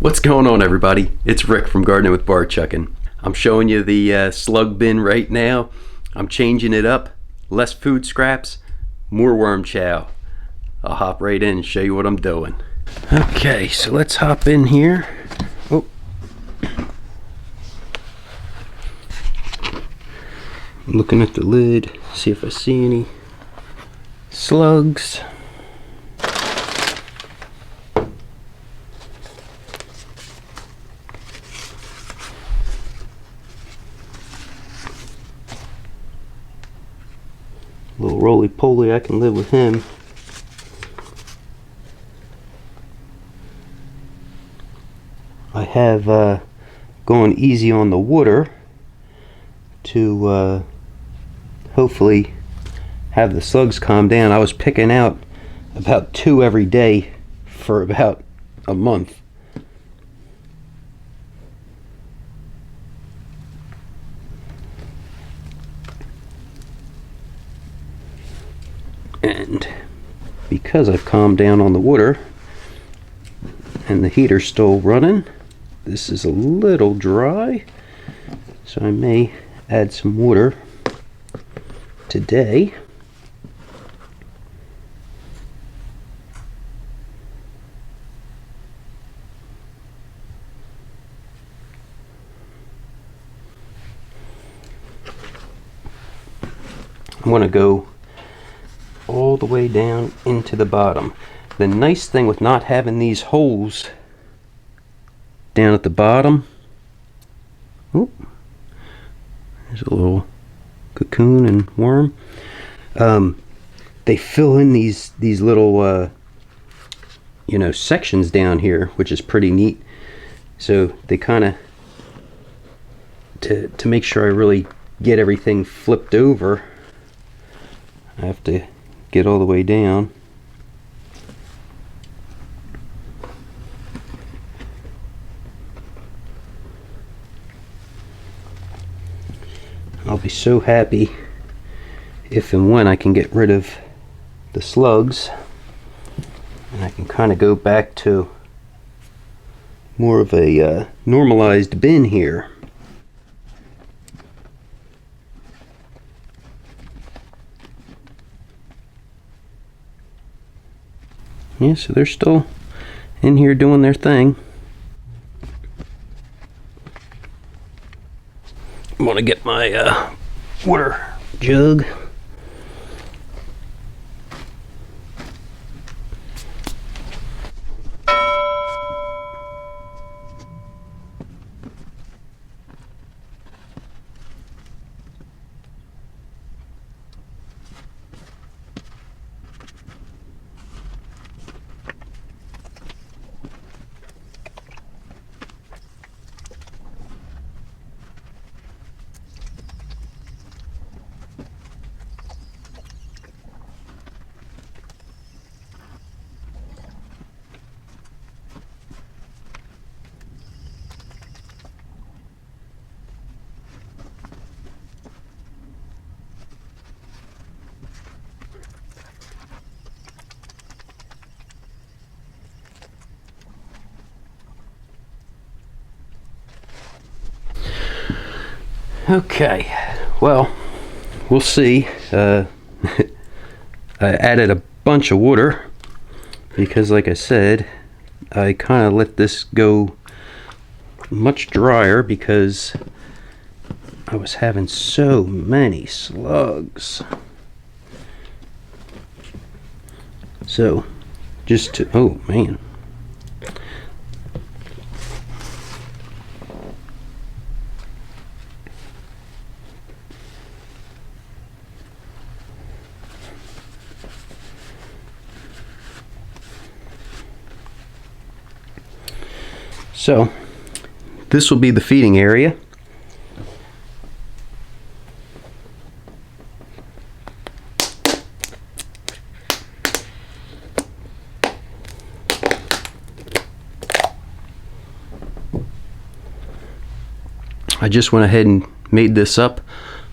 What's going on, everybody? It's Rick from Gardening with Barchuckin. I'm showing you the slug bin right now. I'm changing it up. Less food scraps, more worm chow. I'll hop right in and show you what I'm doing. Okay, so let's hop in here. Oh. I'm looking at the lid, see if I see any slugs. Little roly-poly, I can live with him. I have gone easy on the water to hopefully have the slugs calm down. I was picking out about 2 every day for about a month. And because I've calmed down on the water and the heater's still running, this is a little dry, so I may add some water today. I'm going to go all the way down into the bottom. The nice thing with not having these holes down at the bottom, oh, there's a little cocoon and worm. They fill in these little sections down here, which is pretty neat. So they kind of, to make sure I really get everything flipped over, I have to get all the way down. I'll be so happy if and when I can get rid of the slugs and I can kind of go back to more of a normalized bin here. Yeah, so they're still in here doing their thing. I'm gonna get my water jug. Okay, well, we'll see. I added a bunch of water because, like I said, I kind of let this go much drier because I was having so many slugs. So, just to, oh man. So, this will be the feeding area. I just went ahead and made this up.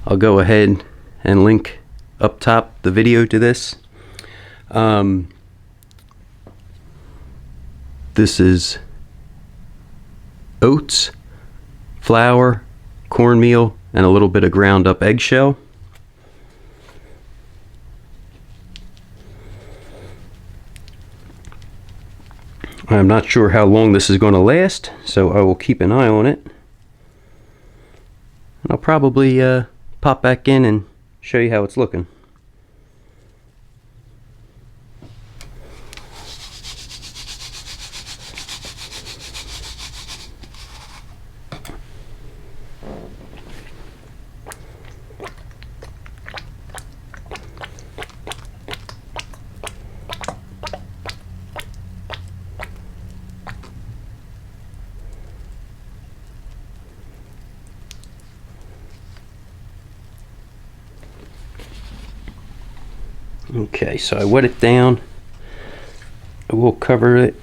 I'll go ahead and link up top the video to this. This is oats, flour, cornmeal, and a little bit of ground up eggshell. I'm not sure how long this is going to last, so I will keep an eye on it. And I'll probably pop back in and show you how it's looking. Okay, so I wet it down. I will cover it.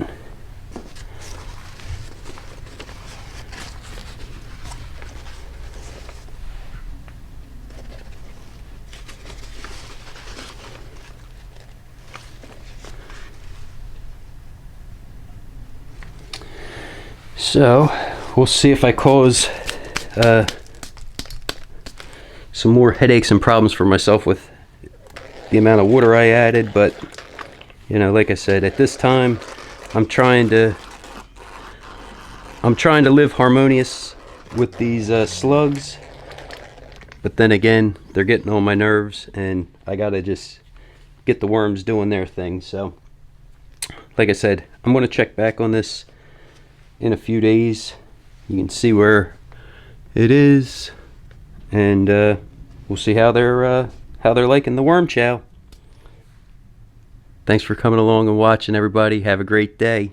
So we'll see if I cause some more headaches and problems for myself with the amount of water I added, but you know, like I said, at this time I'm trying to live harmonious with these slugs, but then again, they're getting on my nerves and I gotta just get the worms doing their thing. So like I said, I'm gonna check back on this in a few days. You can see where it is, and we'll see how they're liking the worm chow. Thanks for coming along and watching, everybody. Have a great day.